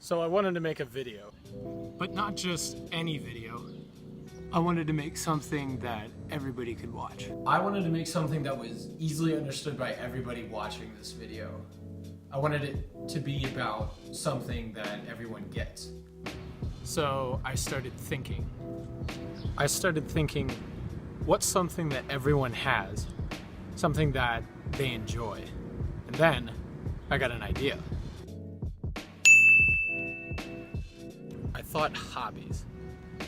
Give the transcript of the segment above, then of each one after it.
So I wanted to make a video, but not just any video. I wanted to make something that everybody could watch. I wanted to make something that was easily understood by everybody watching this video. I wanted it to be about something that everyone gets. So I started thinking. What's something that everyone has? Something that they enjoy. And then I got an idea. I thought hobbies.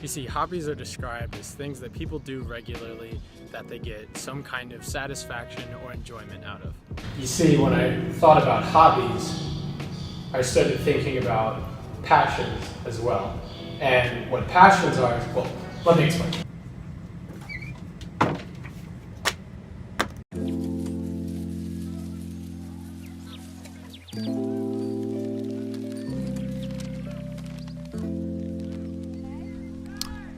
You see, hobbies are described as things that people do regularly that they get some kind of satisfaction or enjoyment out of. You see, when I thought about hobbies, I started thinking about passions as well. And what passions are, well, let me explain.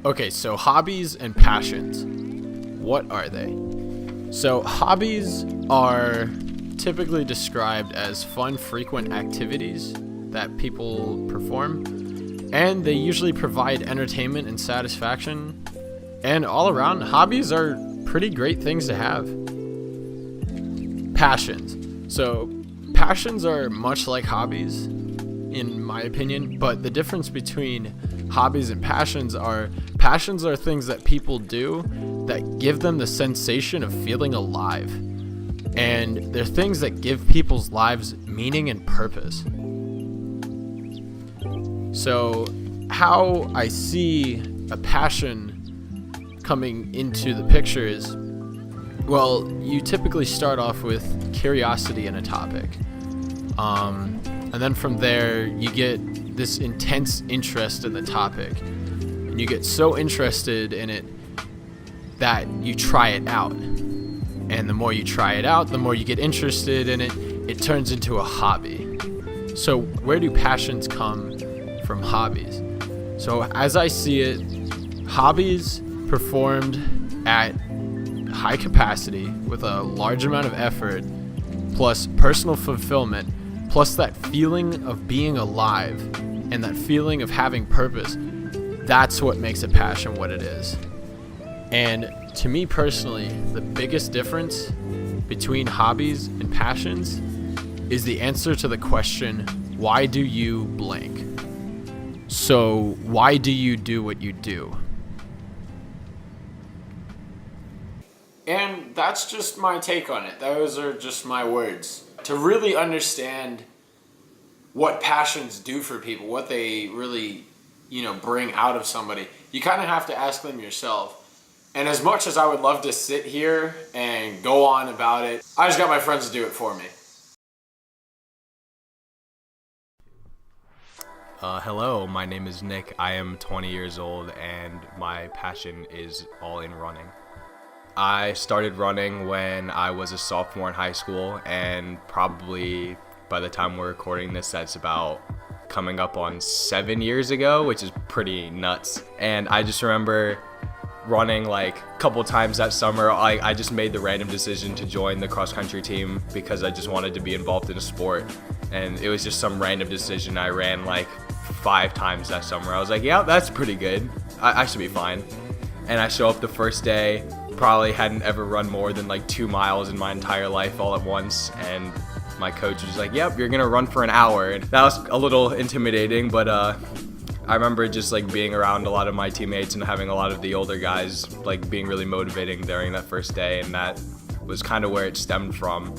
Okay, so hobbies and passions. What are they? So hobbies are typically described as fun, frequent activities that people perform, and they usually provide entertainment and satisfaction. And all around, hobbies are pretty great things to have. Passions. So passions are much like hobbies, in my opinion, but the difference between hobbies and passions are things that people do that give them the sensation of feeling alive. And they're things that give people's lives meaning and purpose. So how I see a passion coming into the picture is, well, you typically start off with curiosity in a topic. And then from there, you get this intense interest in the topic. And you get so interested in it that you try it out. And the more you try it out, the more you get interested in it, it turns into a hobby. So where do passions come from hobbies? So as I see it, hobbies performed at high capacity with a large amount of effort, plus personal fulfillment, plus that feeling of being alive and that feeling of having purpose, that's what makes a passion what it is. And to me personally, the biggest difference between hobbies and passions is the answer to the question, why do you blank? So why do you do what you do? And that's just my take on it. Those are just my words. To really understand what passions do for people, what they really, bring out of somebody, you kind of have to ask them yourself. And as much as I would love to sit here and go on about it, I just got my friends to do it for me. Hello, my name is Nick. I am 20 years old and my passion is all in running. I started running when I was a sophomore in high school, and probably by the time we're recording this, that's about coming up on 7 years ago, which is pretty nuts. And I just remember running like a couple times that summer. I just made the random decision to join the cross country team because I just wanted to be involved in a sport, and it was just some random decision. I ran like 5 times that summer. I was like, yeah, that's pretty good. I should be fine. And I show up the first day, probably hadn't ever run more than like 2 miles in my entire life all at once, and my coach was like, yep, you're gonna run for an hour. And that was a little intimidating, but I remember just like being around a lot of my teammates and having a lot of the older guys like being really motivating during that first day, and that was kind of where it stemmed from.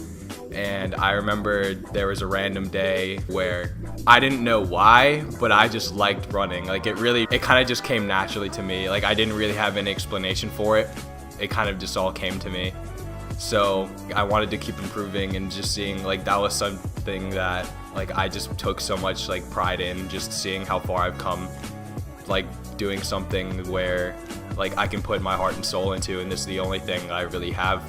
And I remember there was a random day where I didn't know why, but I just liked running. Like it kind of just came naturally to me. Like I didn't really have any explanation for it. It kind of just all came to me. So I wanted to keep improving, and just seeing like that was something that like I just took so much like pride in, just seeing how far I've come, like doing something where like I can put my heart and soul into, and this is the only thing I really have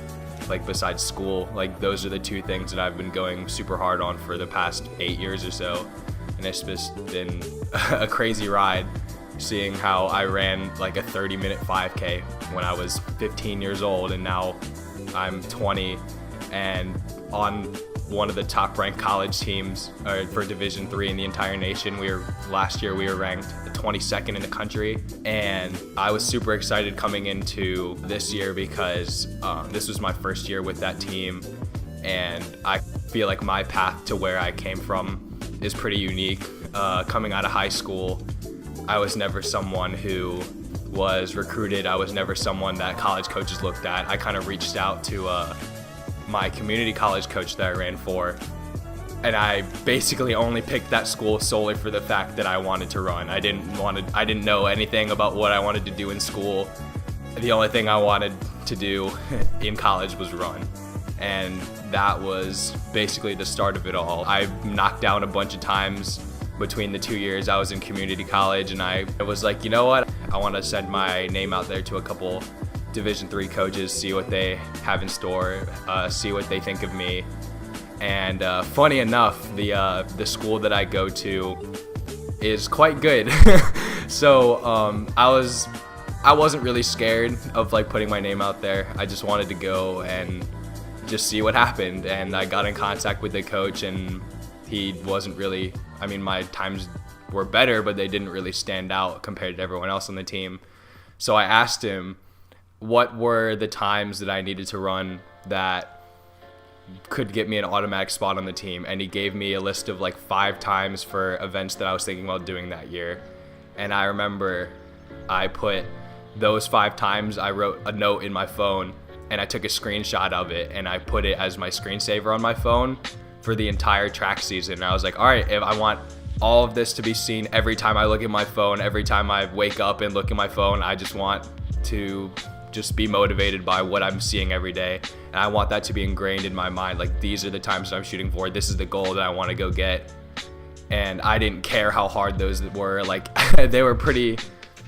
like besides school. Like those are the 2 things that I've been going super hard on for the past 8 years or so, and it's just been a crazy ride seeing how I ran like a 30-minute 5K when I was 15 years old, and now I'm 20, and on one of the top ranked college teams for Division III in the entire nation. Last year we were ranked 22nd in the country, and I was super excited coming into this year because this was my first year with that team, and I feel like my path to where I came from is pretty unique. Coming out of high school, I was never someone who was recruited. I was never someone that college coaches looked at. I kind of reached out to my community college coach that I ran for, and I basically only picked that school solely for the fact that I wanted to run. I didn't know anything about what I wanted to do in school. The only thing I wanted to do in college was run, and that was basically the start of it all. I knocked down a bunch of times between the 2 years I was in community college, and I was like, you know what, I want to send my name out there to a couple Division III coaches, see what they have in store, see what they think of me. And funny enough, the school that I go to is quite good. So I wasn't really scared of like putting my name out there. I just wanted to go and just see what happened. And I got in contact with the coach, and he wasn't really, I mean, my times were better, but they didn't really stand out compared to everyone else on the team. So I asked him what were the times that I needed to run that could get me an automatic spot on the team, and he gave me a list of like 5 times for events that I was thinking about doing that year. And I remember I put those 5 times, I wrote a note in my phone, and I took a screenshot of it, and I put it as my screensaver on my phone for the entire track season. And I was like, all right, if I want all of this to be seen every time I look at my phone, every time I wake up and look at my phone, I just want to just be motivated by what I'm seeing every day. And I want that to be ingrained in my mind. Like, these are the times that I'm shooting for. This is the goal that I want to go get. And I didn't care how hard those were. Like, they were pretty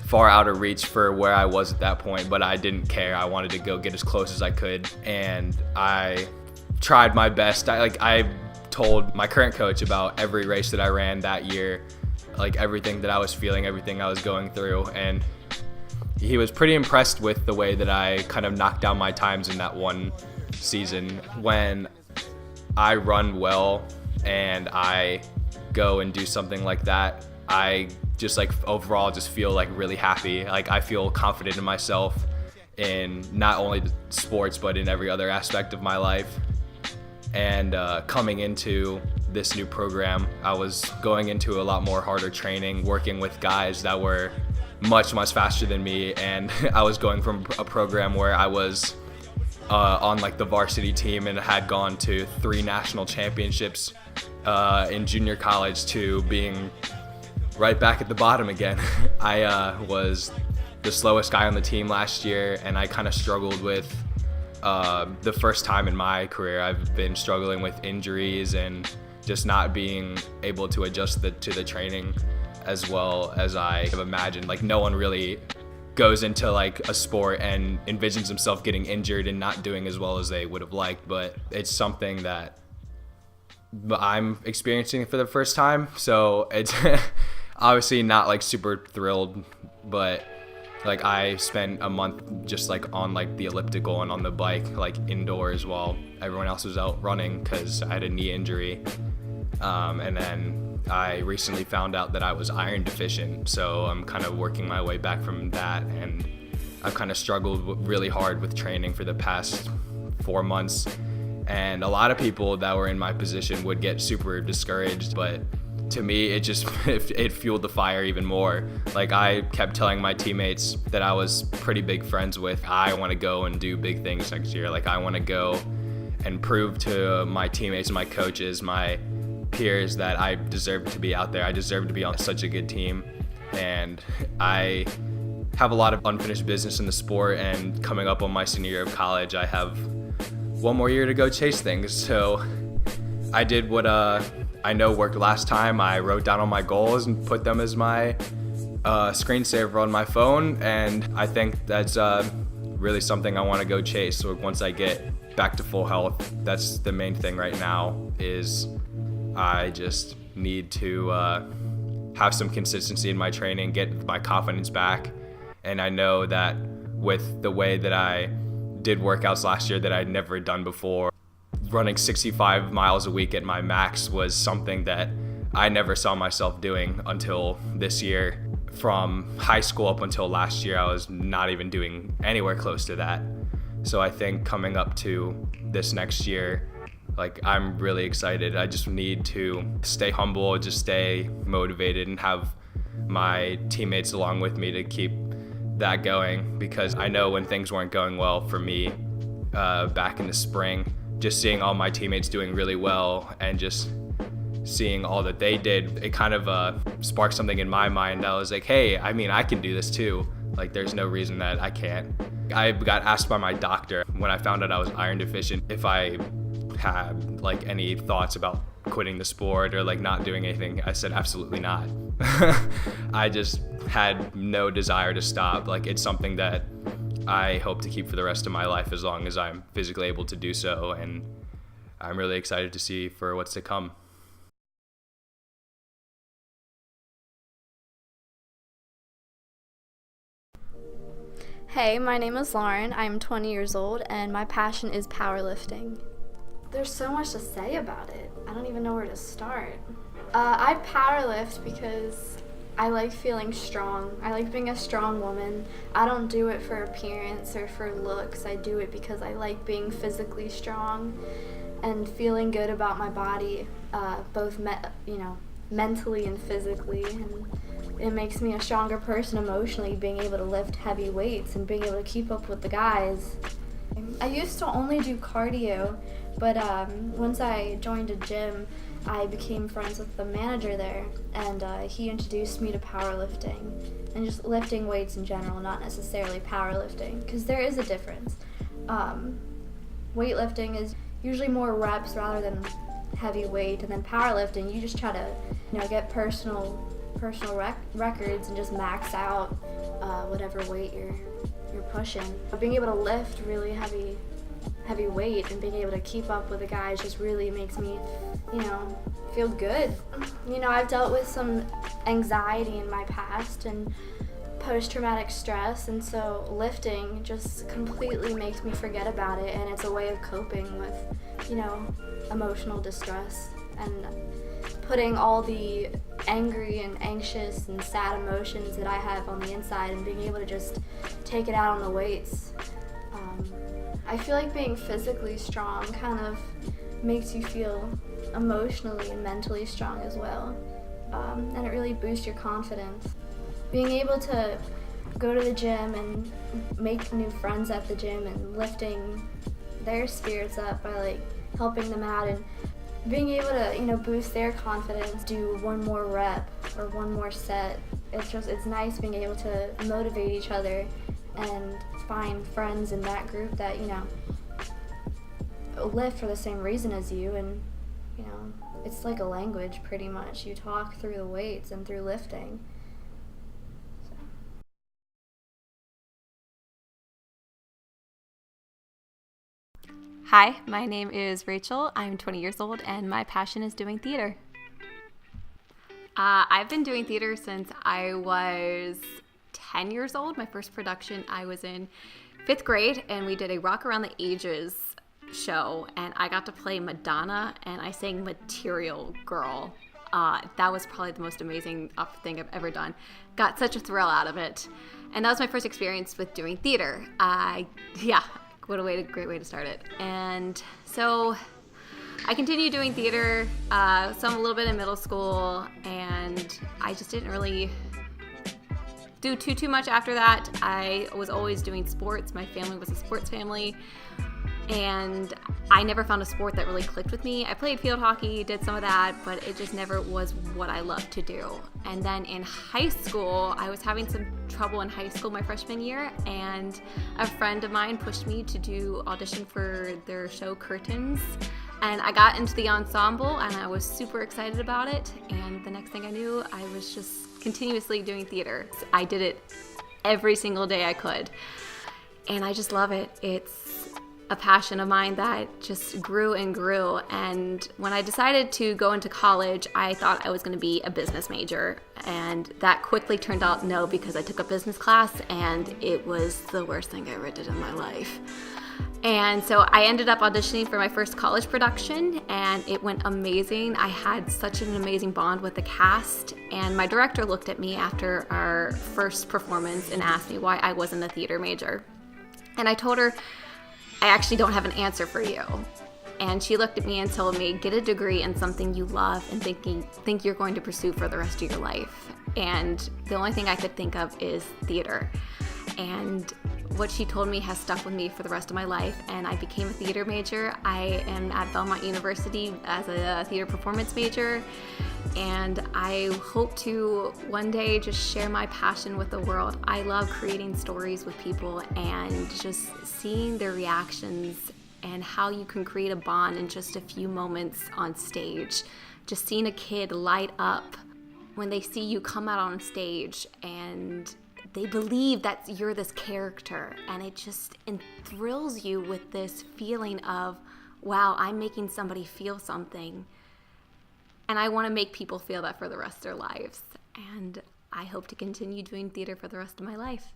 far out of reach for where I was at that point, but I didn't care. I wanted to go get as close as I could. And I tried my best. I told my current coach about every race that I ran that year, like everything that I was feeling, everything I was going through. And he was pretty impressed with the way that I kind of knocked down my times in that one season. When I run well and I go and do something like that, I just like overall just feel like really happy. Like, I feel confident in myself in not only the sports but in every other aspect of my life. And coming into this new program, I was going into a lot more harder training, working with guys that were much faster than me. And I was going from a program where I was on like the varsity team and had gone to 3 national championships in junior college to being right back at the bottom again. I was the slowest guy on the team last year, and I kind of struggled with the first time in my career. I've been struggling with injuries and just not being able to adjust to the training as well as I have imagined. Like, no one really goes into like a sport and envisions himself getting injured and not doing as well as they would have liked, but it's something that I'm experiencing for the first time. So it's obviously not like super thrilled, but like I spent a month just like on like the elliptical and on the bike, like indoors, while everyone else was out running because I had a knee injury. And then I recently found out that I was iron deficient, so I'm kind of working my way back from that, and I've kind of struggled really hard with training for the past 4 months. And a lot of people that were in my position would get super discouraged, but to me, it just it fueled the fire even more. Like, I kept telling my teammates that I was pretty big friends with, I want to go and do big things next year. Like, I want to go and prove to my teammates, my coaches, my peers that I deserve to be out there. I deserve to be on such a good team. And I have a lot of unfinished business in the sport, and coming up on my senior year of college, I have 1 more year to go chase things. So I did what I know worked last time. I wrote down all my goals and put them as my screensaver on my phone, and I think that's really something I want to go chase. So once I get back to full health, that's the main thing right now, is I just need to have some consistency in my training, get my confidence back. And I know that with the way that I did workouts last year that I'd never done before, running 65 miles a week at my max was something that I never saw myself doing until this year. From high school up until last year, I was not even doing anywhere close to that. So I think coming up to this next year, like, I'm really excited. I just need to stay humble, just stay motivated, and have my teammates along with me to keep that going, because I know when things weren't going well for me back in the spring, just seeing all my teammates doing really well and just seeing all that they did, it kind of sparked something in my mind. I was like, hey, I mean, I can do this too. Like, there's no reason that I can't. I got asked by my doctor when I found out I was iron deficient if I had like any thoughts about quitting the sport or like not doing anything. I said absolutely not. I just had no desire to stop. Like, it's something that I hope to keep for the rest of my life as long as I'm physically able to do so, and I'm really excited to see for what's to come. Hey, my name is Lauren. I'm 20 years old, and my passion is powerlifting. There's so much to say about it. I don't even know where to start. I powerlift because I like feeling strong. I like being a strong woman. I don't do it for appearance or for looks. I do it because I like being physically strong and feeling good about my body, both mentally and physically. And it makes me a stronger person emotionally, being able to lift heavy weights and being able to keep up with the guys. I used to only do cardio, but once I joined a gym, I became friends with the manager there, and he introduced me to powerlifting and just lifting weights in general, not necessarily powerlifting, because there is a difference. Weightlifting is usually more reps rather than heavy weight, and then powerlifting, you just try to get personal records and just max out whatever weight you're pushing. But being able to lift really heavy weight and being able to keep up with the guys just really makes me feel good. I've dealt with some anxiety in my past and post-traumatic stress, and so lifting just completely makes me forget about it, and it's a way of coping with emotional distress and putting all the angry and anxious and sad emotions that I have on the inside and being able to just take it out on the weights. I feel like being physically strong kind of makes you feel emotionally and mentally strong as well, and it really boosts your confidence. Being able to go to the gym and make new friends at the gym and lifting their spirits up by like helping them out and being able to boost their confidence, do one more rep or one more set. It's nice being able to motivate each other and find friends in that group that lift for the same reason as you, and it's like a language pretty much. You talk through the weights and through lifting. Hi, my name is Rachel. I'm 20 years old, and my passion is doing theater. I've been doing theater since I was 10 years old. My first production, I was in 5th grade, and we did a Rock Around the Ages show, and I got to play Madonna, and I sang Material Girl. That was probably the most amazing thing I've ever done. Got such a thrill out of it. And that was my first experience with doing theater. What a great way to start it. And so I continued doing theater, a little bit in middle school, and I just didn't really do too much after that. I was always doing sports. My family was a sports family, and I never found a sport that really clicked with me. I played field hockey, did some of that, but it just never was what I loved to do. And then in high school, I was having some trouble in high school my freshman year, and a friend of mine pushed me to audition for their show Curtains. And I got into the ensemble, and I was super excited about it. And the next thing I knew, I was just continuously doing theater. I did it every single day I could. And I just love it. It's a passion of mine that just grew and grew. And when I decided to go into college, I thought I was going to be a business major. And that quickly turned out no, because I took a business class and it was the worst thing I ever did in my life. And so I ended up auditioning for my first college production, and it went amazing. I had such an amazing bond with the cast, and my director looked at me after our first performance and asked me why I wasn't a theater major. And I told her, I actually don't have an answer for you. And she looked at me and told me, get a degree in something you love and think you're going to pursue for the rest of your life. And the only thing I could think of is theater. And what she told me has stuck with me for the rest of my life, and I became a theater major. I am at Belmont University as a theater performance major, and I hope to one day just share my passion with the world. I love creating stories with people and just seeing their reactions and how you can create a bond in just a few moments on stage. Just seeing a kid light up when they see you come out on stage and they believe that you're this character, and it just enthralls you with this feeling of, wow, I'm making somebody feel something. And I want to make people feel that for the rest of their lives. And I hope to continue doing theater for the rest of my life.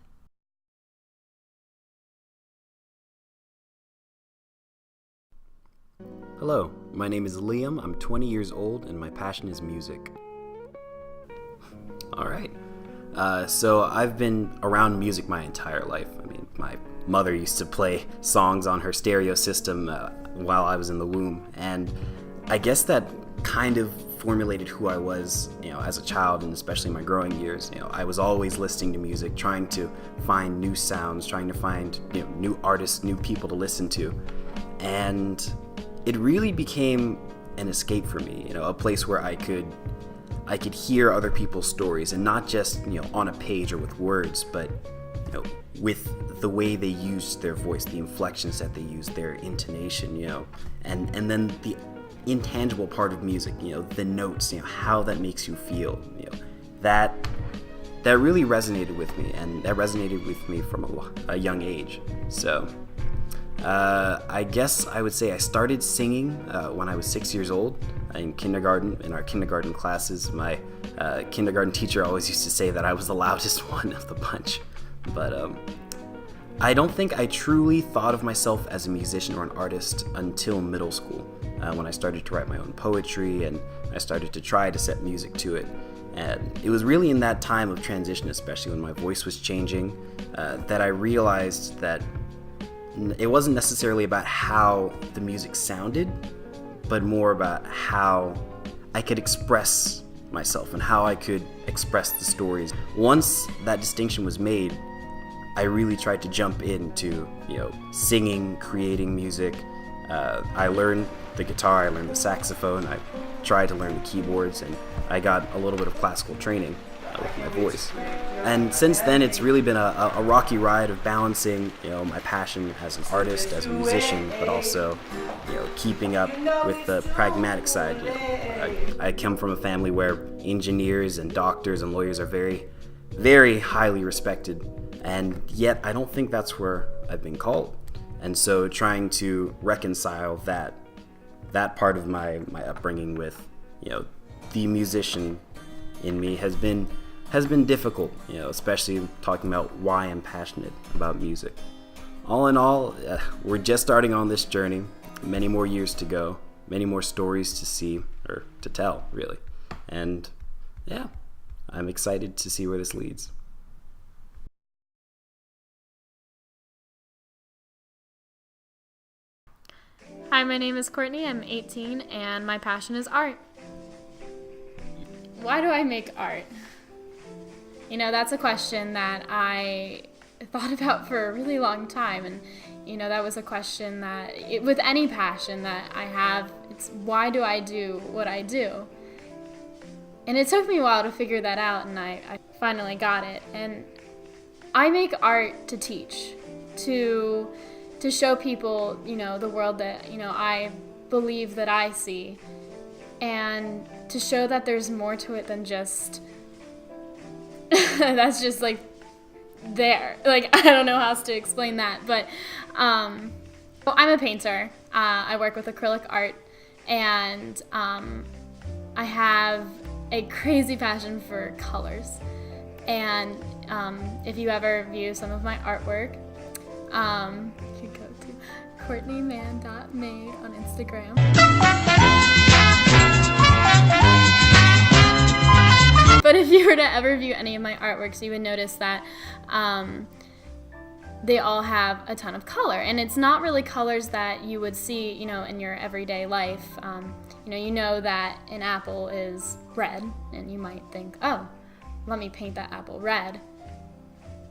Hello, my name is Liam. I'm 20 years old, and my passion is music. All right. So I've been around music my entire life. I mean, my mother used to play songs on her stereo system while I was in the womb, and I guess that kind of formulated who I was, as a child, and especially my growing years. I was always listening to music, trying to find new sounds, trying to find, new artists, new people to listen to, and it really became an escape for me. A place where I could hear other people's stories, and not just on a page or with words, but with the way they used their voice, the inflections that they used, their intonation, and then the intangible part of music, the notes, how that makes you feel, that really resonated with me, and that resonated with me from a young age. So I guess I would say I started singing when I was 6 years old in kindergarten. In our kindergarten classes, my kindergarten teacher always used to say that I was the loudest one of the bunch. But I don't think I truly thought of myself as a musician or an artist until middle school, when I started to write my own poetry and I started to try to set music to it. And it was really in that time of transition, especially when my voice was changing, that I realized that it wasn't necessarily about how the music sounded, but more about how I could express myself and how I could express the stories. Once that distinction was made, I really tried to jump into, singing, creating music. I learned the guitar, I learned the saxophone, I tried to learn the keyboards, and I got a little bit of classical training with my voice. And since then, it's really been a rocky ride of balancing, my passion as an artist, as a musician, but also, keeping up with the pragmatic side. I come from a family where engineers and doctors and lawyers are very, very highly respected, and yet I don't think that's where I've been called. And so trying to reconcile that part of my upbringing with, the musician in me has been difficult, especially talking about why I'm passionate about music. All in all, we're just starting on this journey. Many more years to go, many more stories to see, or to tell, really. And yeah, I'm excited to see where this leads. Hi, my name is Courtney. I'm 18, and my passion is art. Why do I make art? That's a question that I thought about for a really long time, and that was a question that, with any passion that I have, it's why do I do what I do? And it took me a while to figure that out, and I finally got it. And I make art to teach, to show people, the world that, I believe that I see, and to show that there's more to it than just that's just there. I don't know how else to explain that, but I'm a painter. I work with acrylic art, and I have a crazy passion for colors. And if you ever view some of my artwork, you could go to CourtneyMan.made on Instagram. But if you were to ever view any of my artworks, you would notice that they all have a ton of color, and it's not really colors that you would see, in your everyday life. You know that an apple is red, and you might think, oh, let me paint that apple red.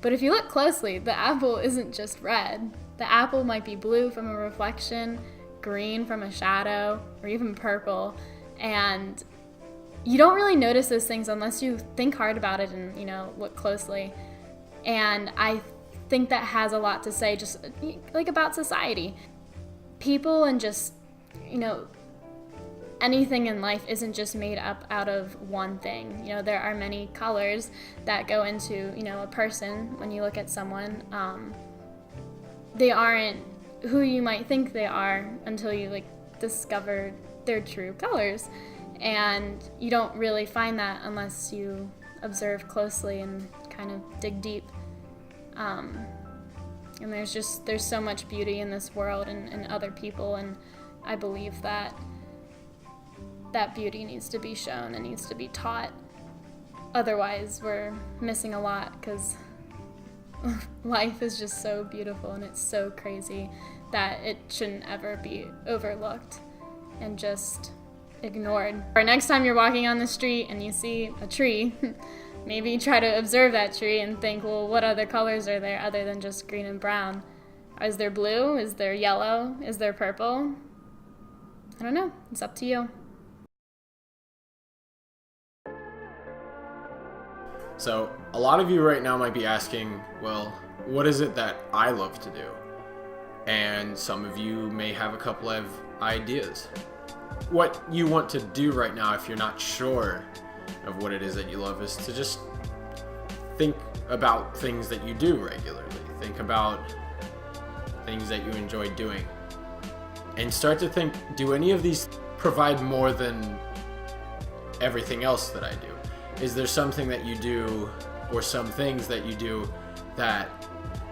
But if you look closely, the apple isn't just red. The apple might be blue from a reflection, green from a shadow, or even purple, and you don't really notice those things unless you think hard about it and, look closely. And I think that has a lot to say just like about society. People and just, anything in life isn't just made up out of one thing. There are many colors that go into, a person. When you look at someone, they aren't who you might think they are until you discover their true colors. And you don't really find that unless you observe closely and kind of dig deep. And there's so much beauty in this world and other people, and I believe that beauty needs to be shown and needs to be taught. Otherwise, we're missing a lot, because life is just so beautiful and it's so crazy that it shouldn't ever be overlooked and just ignored. Or next time you're walking on the street and you see a tree, maybe try to observe that tree and think, well, what other colors are there other than just green and brown? Is there blue? Is there yellow? Is there purple? I don't know. It's up to you. So a lot of you right now might be asking, well, what is it that I love to do? And some of you may have a couple of ideas. What you want to do right now, if you're not sure of what it is that you love, is to just think about things that you do regularly. Think about things that you enjoy doing. And start to think, do any of these provide more than everything else that I do? Is there something that you do, or some things that you do, that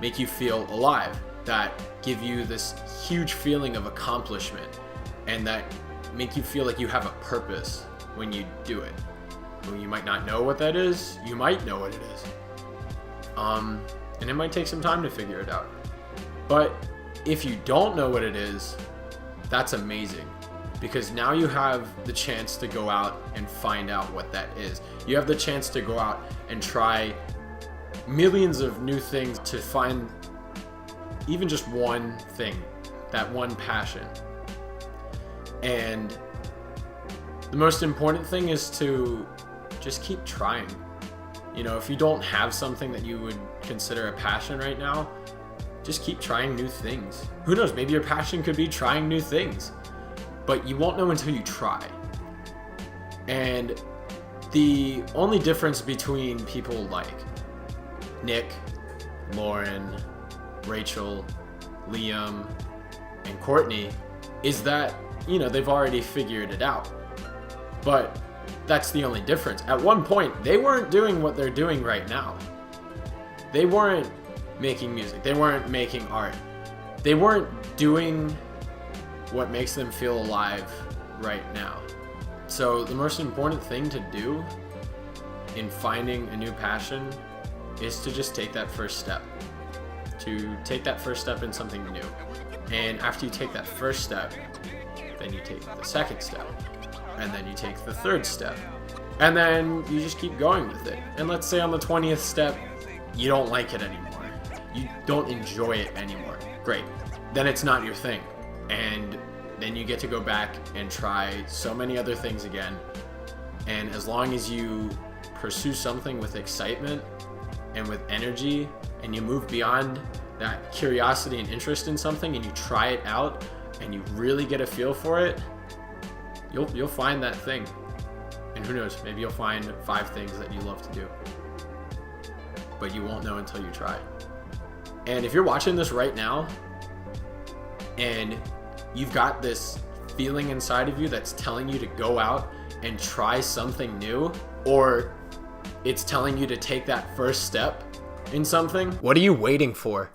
make you feel alive, that give you this huge feeling of accomplishment, and that make you feel like you have a purpose when you do it? Well, you might not know what that is. You might know what it is. And it might take some time to figure it out. But if you don't know what it is, that's amazing, because now you have the chance to go out and find out what that is. You have the chance to go out and try millions of new things to find even just one thing, that one passion. And the most important thing is to just keep trying. If you don't have something that you would consider a passion right now, just keep trying new things. Who knows, maybe your passion could be trying new things, but you won't know until you try. And the only difference between people like Nick, Lauren, Rachel, Liam, and Courtney is that, they've already figured it out. But that's the only difference. At one point, they weren't doing what they're doing right now. They weren't making music. They weren't making art. They weren't doing what makes them feel alive right now. So the most important thing to do in finding a new passion is to just take that first step. To take that first step in something new. And after you take that first step, then you take the second step. And then you take the third step. And then you just keep going with it. And let's say on the 20th step, you don't like it anymore. You don't enjoy it anymore. Great. Then it's not your thing. And then you get to go back and try so many other things again. And as long as you pursue something with excitement and with energy, and you move beyond that curiosity and interest in something, and you try it out, and you really get a feel for it, you'll find that thing. And who knows, maybe you'll find 5 things that you love to do. But you won't know until you try. And if you're watching this right now, and you've got this feeling inside of you that's telling you to go out and try something new, or it's telling you to take that first step in something, what are you waiting for?